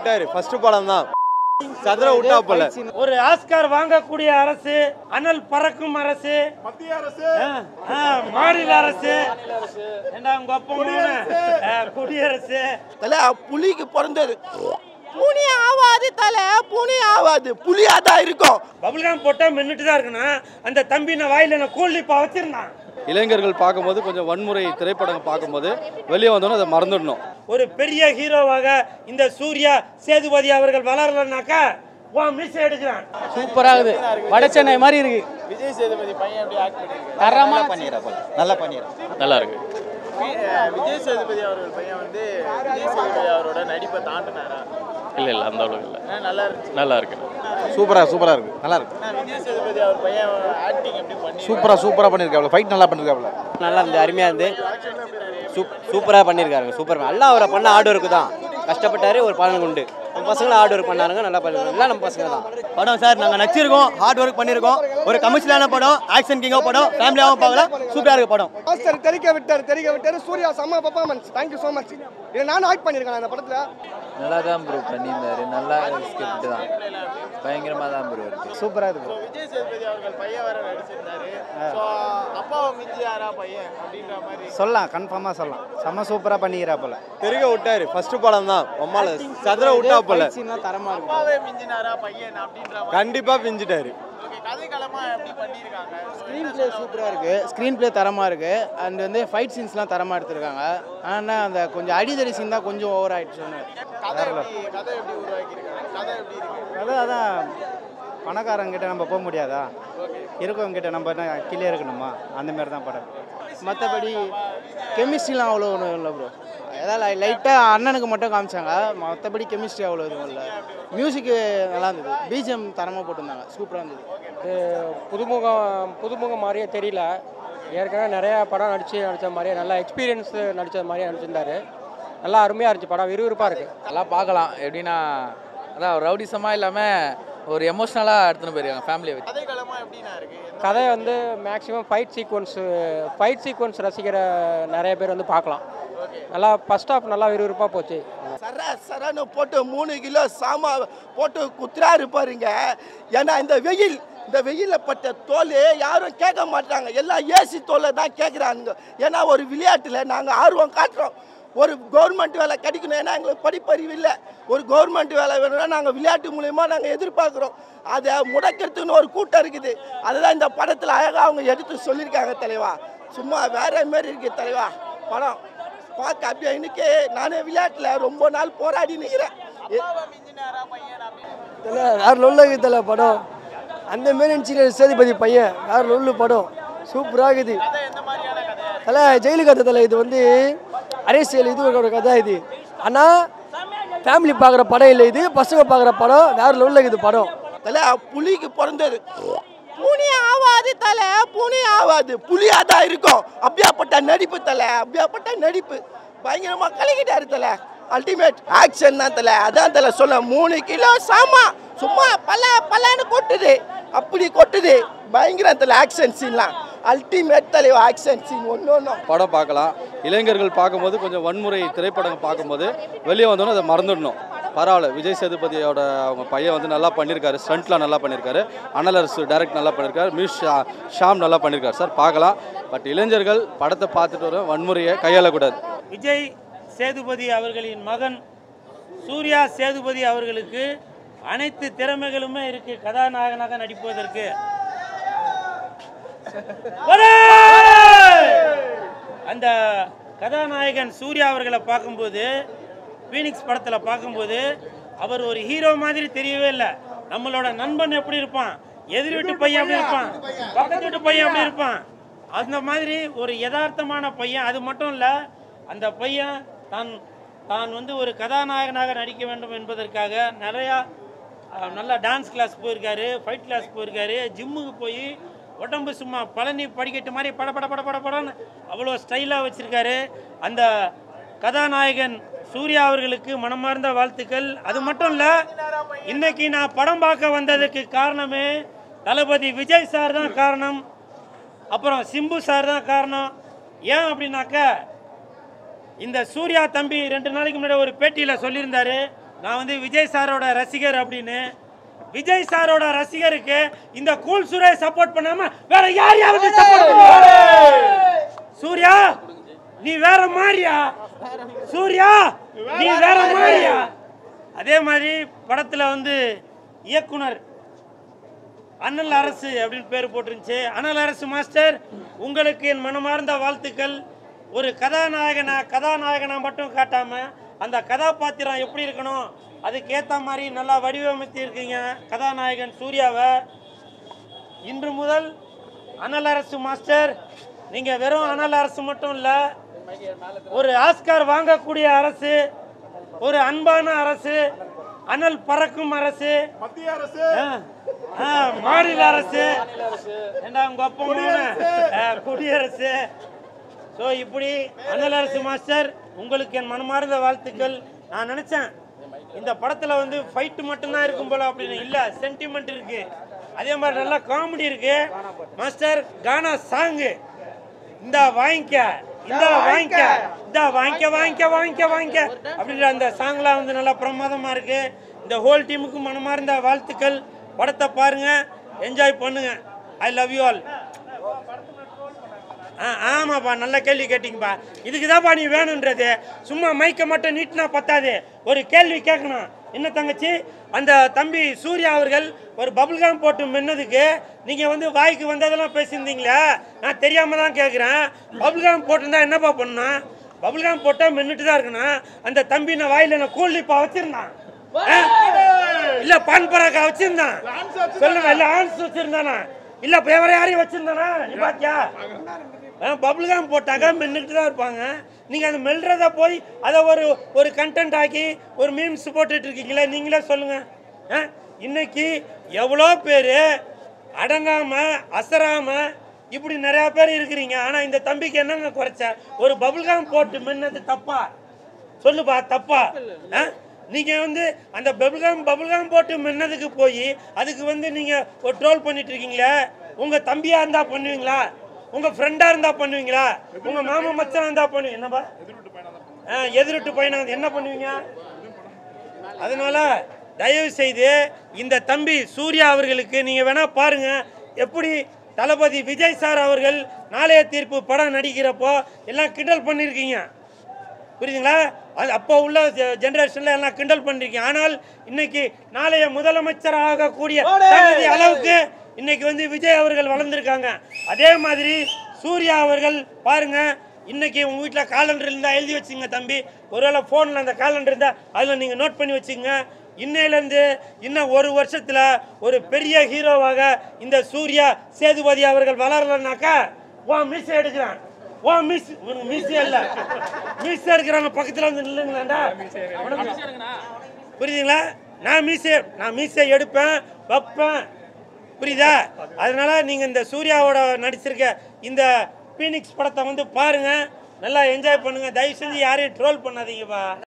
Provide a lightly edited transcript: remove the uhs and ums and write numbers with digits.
விட்டாரு ஃபர்ஸ்ட் படம் தான் சதுர விட்டா போல. ஒரு ஆஸ்கார் வாங்கக்கூடிய அரசு, அனல் பறக்கும் அரசு, மத்திய அரசு, மாநில அரசு, குடியரசு. புலிக்கு பிறந்தது புனி ஆவாது, தலை புனி ஆவாது, புலியாதான் இருக்கும். பபுல்காம் போட்டா மின்னுட்டு தான் இருக்கணும். அந்த தம்பி நான் வாயில கூலிப்பா வச்சிருந்தான். இளைஞர்கள் பார்க்கும்போது கொஞ்சம் வன்முறை திரைப்படம் பார்க்கும்போது வெளியே வந்தோன்னு அதை மறந்துடணும். ஒரு பெரிய ஹீரோவாக இந்த சூர்யா சேதுபதி அவர்கள் வளரலனாக்கா மீசை எடுக்கிறான். சூப்பரா இருக்குது, வட சென்னை மாதிரி இருக்கு. விஜய் சேதுபதி பையன் எப்படி ஆக்ட் பண்ணிருக்காரு? தரமா பண்ணிடுறாங்க, நல்லா பண்ணிடுறாங்க, நல்லா இருக்கு. விஜய் சேதுபதி அவர்கள் பையன் வந்து விஜய் சேதுபதி அவரோட நடிப்பை தாண்டினாரா? இல்லை அந்த அளவுக்கு இல்லை, நல்லா இருக்கு. நல்லா இருக்கு, சூப்பரா இருக்கு, நல்லா இருக்கு. விஜய் சேதுபதி அவர் பையன் ஆக்டிங் எப்படி பண்ணி சூப்பரா பண்ணிருக்காப்ல, ஃபைட் நல்லா பண்ணிருக்காப்ல, நல்லா இருந்து அருமையா இருந்து சூப்பரா பண்ணிருக்காரு. சூப்பர் எல்லாம் அவரை பண்ண ஆர்டர் ஒர்க்கு தான், கஷ்டப்பட்டாரு, ஒரு பலன் உண்டு. நம்ம பசங்களும் ஹார்ட் ஒர்க் பண்ணாருங்க, நல்லா பண்ணிருக்காங்க. எல்லாம் நம்ம பசங்க தான். படம் சார் நாங்கள் நடிச்சிருக்கோம், ஹார்ட் ஒர்க் பண்ணியிருக்கோம். ஒரு கமர்ஷியலான படம், ஆக்ஷன் கிங்கோ படம், ஃபேமிலியாகவும் பார்க்கலாம். சூப்பராக இருக்கு படம். மாஸ்டர் தெரிக்க விட்டாரு. சூர்யா செம்ம பெர்ஃபார்மன்ஸ். Thank you so much. இதை நானும் ஆக்ட் பண்ணியிருக்கேன் அந்த படத்தில். நல்லா தான் ப்ரோ பண்ணியிருந்தாரு, நல்லா ஸ்கிரிப்ட் தான், பயங்கரமாக தான் ப்ரோ இருக்கு, சூப்பராக இருக்கு. விஜய் சேதுபதி அவர்கள் பையன் வேற நடிச்சிருந்தாரு. ஸோ அப்பாவை மிஞ்சியாரா பையன் அப்படின்ற மாதிரி சொல்லலாம், கன்ஃபார்மாக சொல்லலாம். செம்ம சூப்பராக பண்ணிக்கிறாப்பல. தெரிக்க விட்டாரு ஃபர்ஸ்ட் படம் தான், அம்மால சதுர விட்டா போல. தரமா இருக்கு. அப்பாவே மிஞ்சினாரா பையன் அப்படின்ற மாதிரி கண்டிப்பா பிஞ்சிட்டாரு. கதைக்களமா எப்படி பண்ணியிருக்காங்க? ஸ்க்ரீன் பிளே சூப்பராக இருக்கு, ஸ்க்ரீன் பிளே தரமாக இருக்கு. அண்ட் வந்து ஃபைட் சீன்ஸ்லாம் தரமாக எடுத்திருக்காங்க. ஆனால் அந்த கொஞ்சம் அடிதடி சீன் தான் கொஞ்சம் ஓவர் ஆயிடுச்சுன்னு. கதை எப்படி உருவாக்கியிருக்காங்க? கதை எப்படி இருக்கு? அதான் பணக்காரங்கிட்ட நம்ம போக முடியாதா, இருக்கவங்கிட்ட நம்ம என்ன கீழே இருக்கணுமா, அந்த மாதிரி தான் படம். மற்றபடி கெமிஸ்ட்ரிலாம் அவ்வளோ ஒன்றும் இல்லை ப்ரோ. ஏதாவது லைட்டாக அண்ணனுக்கு மட்டும் காமிச்சாங்க, மற்றபடி கெமிஸ்ட்ரி அவ்வளோ எதுவும் இல்லை. மியூசிக்கு நல்லா இருந்தது, பிஜிஎம் தரமாக போட்டிருந்தாங்க, சூப்பராக இருந்தது. புதுமுகம் மாதிரியே தெரியல. ஏற்கனவே நிறையா படம் நடித்த மாதிரியே நல்லா எக்ஸ்பீரியன்ஸ் நடித்த மாதிரியே நடிச்சிருந்தாரு. நல்லா அருமையாக இருந்துச்சு படம், விறுவிறுப்பாக இருக்குது. நல்லா பார்க்கலாம். எப்படின்னா அதான் ரவுடிசமாக இல்லாமல் ஒரு எமோஷ்னலாக எடுத்துன்னு போயிருக்காங்க ஃபேமிலியை வச்சு. கதைக்களமா எப்படின்னா இருக்கு? கதை வந்து மேக்ஸிமம் ஃபைட் சீக்வன்ஸ் ரசிக்கிற நிறைய பேர் வந்து பார்க்கலாம். நல்லா ஃபர்ஸ்ட் ஹாஃப் நல்லா விறுவிறுப்பாக போச்சு. சரன்னு போட்டு 3 கிலோ சாமா போட்டு குத்துறாரு பாருங்க. ஏன்னா இந்த வெயிலில் பட்ட தோல் யாரும் கேட்க மாட்டாங்க, எல்லாம் ஏசி தோலை தான் கேட்குறாங்க. ஏன்னா ஒரு விளையாட்டில் நாங்கள் ஆர்வம் காட்டுறோம். ஒரு கவர்மெண்ட் வேலை கிடைக்கணும், ஏன்னா எங்களுக்கு படிப்பறிவு இல்லை. ஒரு கவர்மெண்ட் வேலை வேணும்னா நாங்கள் விளையாட்டு மூலயமா நாங்கள் எதிர்பார்க்குறோம். அதை முடக்கிறதுன்னு ஒரு கூட்டம் இருக்குது. அதுதான் இந்த படத்தில் அழகாக அவங்க எடுத்து சொல்லியிருக்காங்க தலைவா. சும்மா வேற மாரி இருக்குது தலைவா படம் பார்க்க. அப்படியே இன்னைக்கு நானே விளையாட்டில் ரொம்ப நாள் போராடி நிற்கிறேன். வேறு லொல்லுக்கு தலை படம், அந்த மாரி நினச்சி சேதுபதி பையன் வேறு லொல்லு படம், சூப்பராக இருக்குது தலை. ஜெயிலு கதை தலை, இது வந்து அரசியல் இது ஒரு கதை இது. ஆனால் ஃபேமிலி பார்க்குற படம் இல்லை, இது பசங்க பார்க்குற படம். வேறு லெவலில் இருக்குது படம். தலை புலிக்கு பிறந்தது புனி ஆவாது, தலை புனி ஆவாது, புலியாதான் இருக்கும். அப்படியாப்பட்ட நடிப்பு தலை, அப்படியாப்பட்ட நடிப்பு பயங்கரமாக கலக்கிட்டாரு தலை. அல்டிமேட் ஆக்ஷன் தான் தலை. அதான் தலை சொல்ல 3 கிலோ சாமா சும்மா பல்லான்னு கொட்டுது, அப்படி கொட்டுது பயங்கரம் தலை. ஆக்ஷன் சீன்லாம் அல்டிமேட் தலைவா, ஆக்ஷன் சீன் ஒன்று படம் பார்க்கலாம். இளைஞர்கள் பார்க்கும்போது கொஞ்சம் வன்முறை திரைப்படம் பார்க்கும்போது வெளியே வந்தோன்னு அதை மறந்துடணும். பரவாயில்ல, விஜய் சேதுபதியோட அவங்க பையன் வந்து நல்லா பண்ணியிருக்காரு, ஸ்டண்ட்லாம் நல்லா பண்ணியிருக்காரு, அனலரசு டைரக்ட் நல்லா பண்ணியிருக்காரு, ஷாம் நல்லா பண்ணியிருக்காரு சார், பார்க்கலாம். பட் இளைஞர்கள் படத்தை பார்த்துட்டு வர வன்முறையை கையாளக்கூடாது. விஜய் சேதுபதி அவர்களின் மகன் சூர்யா சேதுபதி அவர்களுக்கு அனைத்து திறமைகளுமே இருக்கு கதாநாயகனாக நடிப்பதற்கு. அந்த கதாநாயகன் சூர்யா அவர்களை பார்க்கும்போது, பீனிக்ஸ் படத்தில் பார்க்கும்போது அவர் ஒரு ஹீரோ மாதிரி தெரியவே இல்லை. நம்மளோட நண்பன் எப்படி இருப்பான், எதிர் வீட்டு பையன் எப்படி இருப்பான், பக்கத்து வீட்டு பையன் எப்படி இருப்பான், அந்த மாதிரி ஒரு யதார்த்தமான பையன். அது மட்டும் இல்லை, அந்த பையன் தான் வந்து ஒரு கதாநாயகனாக நடிக்க வேண்டும் என்பதற்காக நல்லா டான்ஸ் கிளாஸ் போயிருக்காரு, ஃபைட் கிளாஸ் போயிருக்காரு, ஜிம்முக்கு போய் உடம்பு சும்மா பழனி படிக்கட்டு மாதிரி படன்னு அவ்வளோ ஸ்டைலாக வச்சுருக்காரு. அந்த கதாநாயகன் சூர்யா அவர்களுக்கு மனமார்ந்த வாழ்த்துக்கள். அது மட்டும் இல்லை, இன்னைக்கு நான் படம் பார்க்க வந்ததுக்கு காரணமே தளபதி விஜய் சார் தான் காரணம், அப்புறம் சிம்பு சார் தான் காரணம். ஏன் அப்படின்னாக்க, இந்த சூர்யா தம்பி 2 நாளைக்கு முன்னாடி ஒரு பேட்டியில் சொல்லியிருந்தாரு, நான் வந்து விஜய் சாரோட ரசிகர் அப்படின்னு. விஜய் சாரோட ரசிகருக்கு இந்த கூல் சூர்யா சப்போர்ட் பண்ணாம வேற யாரையாவது சப்போர்ட் பண்ணுவாங்க? சூர்யா நீ வேற மாதிரியா? சூர்யா நீ வேற மாதிரியா? அதே மாதிரி படத்துல வந்து இயக்குனர் அண்ணல் அரசு அப்படின்னு பேர் போட்டுருந்துச்சு. அண்ணல் அரசு மாஸ்டர், உங்களுக்கு என் மனமார்ந்த வாழ்த்துக்கள். ஒரு கதாநாயகனா மட்டும் காட்டாம அந்த கதாபாத்திரம் எப்படி இருக்கணும் அதுக்கேற்ற மாதிரி நல்லா வடிவமைத்து இருக்கீங்க கதாநாயகன் சூர்யாவை. இன்று முதல் அண்ணல் அரசு மாஸ்டர், நீங்க வெறும் அண்ணல் அரசு மட்டும் இல்ல, ஒரு ஆஸ்கார் வாங்கக்கூடிய அரசு, ஒரு அன்பான அரசு, அனல் பறக்கும் அரசு, மத்திய அரசு, மாநில அரசு, உங்க அப்பா குடியரசு. ஸோ இப்படி அண்ணல் அரசு மாஸ்டர், உங்களுக்கு என் மனமார்ந்த வாழ்த்துக்கள். நான் நினைச்சேன் இந்த படத்துல வந்து ஃபைட்டு மட்டும்தான் இருக்கும் போல அப்படின்னு. இல்ல, சென்டிமெண்ட் இருக்கு, அதே மாதிரி நல்லா காமெடி இருக்கு. மாஸ்டர் கானா சாங்கு இந்த வாங்கிக்க இந்த வாங்கிக்க இந்த வாங்கிக்க வாங்கிக்க வாங்கிக்க வாங்கிக்க அப்படின்ற அந்த சாங்லாம் வந்து நல்லா பிரமாதமா இருக்கு. இந்த ஹோல் டீமுக்கு மனமார்ந்த வாழ்த்துக்கள். படத்தை பாருங்க, என்ஜாய் பண்ணுங்க. I love you all. ஆமாப்பா, நல்ல கேள்வி கேட்டிங்கப்பா. இதுக்கு தான்ப்பா நீ வேணுன்றது. சும்மா மைக்கை மட்டும் நீட்டினா பத்தாது, ஒரு கேள்வி கேட்கணும். என்ன தங்கச்சி, அந்த தம்பி சூர்யா அவர்கள் ஒரு பபுல்காம் போட்டு மென்னதுக்கு நீங்கள் வந்து வாய்க்கு வந்ததெல்லாம் பேசியிருந்தீங்களே, நான் தெரியாமல் தான் கேட்குறேன். பபுல்காம் போட்டிருந்தா என்னப்பா பண்ணணும்? பபுல்காம் போட்டால் மென்னுட்டு தான் இருக்கணும். அந்த தம்பி நான் வாயில் நான் கூலிப்பா வச்சுருந்தான், இல்லை பான் பராக்கா வச்சுருந்தான், சொல்லுங்க. இல்லை ஆன்ஸ் வச்சுருந்தானா, இல்லை வேற யாரையும் வச்சுருந்தானா? நீ பாத்தியா? பபுல்காம் போட்டாக்கா மென்னுக்கிட்டு தான் இருப்பாங்க. நீங்கள் அதை மெல்றதை போய் அதை ஒரு கண்டென்ட் ஆக்கி ஒரு மீம்ஸ் போட்டுட்டு இருக்கீங்களே, நீங்களே சொல்லுங்கள். இன்னைக்கு எவ்வளோ பேர் அடங்காமல் அசராமல் இப்படி நிறையா பேர் இருக்கிறீங்க. ஆனால் இந்த தம்பிக்கு என்னங்க குறைச்ச? ஒரு பபுல்காம் போட்டு மென்னது தப்பா? சொல்லுப்பா, தப்பா? நீங்கள் வந்து அந்த பபுல்காம் போட்டு மென்னதுக்கு போய் அதுக்கு வந்து நீங்கள் ஒரு ட்ரோல் பண்ணிட்டு இருக்கீங்களே, உங்கள் தம்பியாக இருந்தால் பண்ணுவீங்களா? உங்கள் ஃப்ரெண்டாக இருந்தால் பண்ணுவீங்களா? உங்கள் மாமா மச்சான் இருந்தால் பண்ணுவீங்க? என்னப்பா எதிர்ட்டு பையனா என்ன பண்ணுவீங்க? அதனால தயவு செய்து இந்த தம்பி சூர்யா அவர்களுக்கு நீங்கள் வேணால் பாருங்கள், எப்படி தளபதி விஜய் சார் அவர்கள் நாளைய தீர்ப்பு படம் நடிக்கிறப்போ எல்லாம் கிண்டல் பண்ணியிருக்கீங்க, புரியுதுங்களா? அது அப்போ உள்ள ஜெனரேஷனில் எல்லாம் கிண்டல் பண்ணிருக்கீங்க. ஆனால் இன்னைக்கு நாளைய முதலமைச்சர் ஆகக்கூடிய அளவுக்கு இன்னைக்கு வந்து விஜய் அவர்கள் வளர்ந்துருக்காங்க. அதே மாதிரி சூர்யா அவர்கள் பாருங்க, இன்னைக்கு உங்கள் வீட்டில் காலண்டர் இருந்தால் எழுதி வச்சுங்க தம்பி. ஒருவேளை ஃபோனில் அந்த காலண்டர் இருந்தால் அதில் நீங்கள் நோட் பண்ணி வச்சுங்க. இன்னையிலேருந்து இன்னும் ஒரு வருஷத்தில் ஒரு பெரிய ஹீரோவாக இந்த சூர்யா சேதுபதி அவர்கள் வளரலனாக்கா மீசை எடுக்கிறான். மீசை இல்ல, மீசை எடுக்கிறாங்க பக்கத்தில் வந்து நில்லுங்களாண்டா, புரியுதுங்களா? நான் மீசை எடுப்பேன், வைப்பேன், புரியுதா? அதனால நீங்கள் இந்த சூர்யாவோட நடிச்சிருக்க இந்த பீனிக்ஸ் படத்தை வந்து பாருங்க, நல்லா என்ஜாய் பண்ணுங்க. தயவு செஞ்சு யாரையும் ட்ரோல் பண்ணாதீங்கப்பா.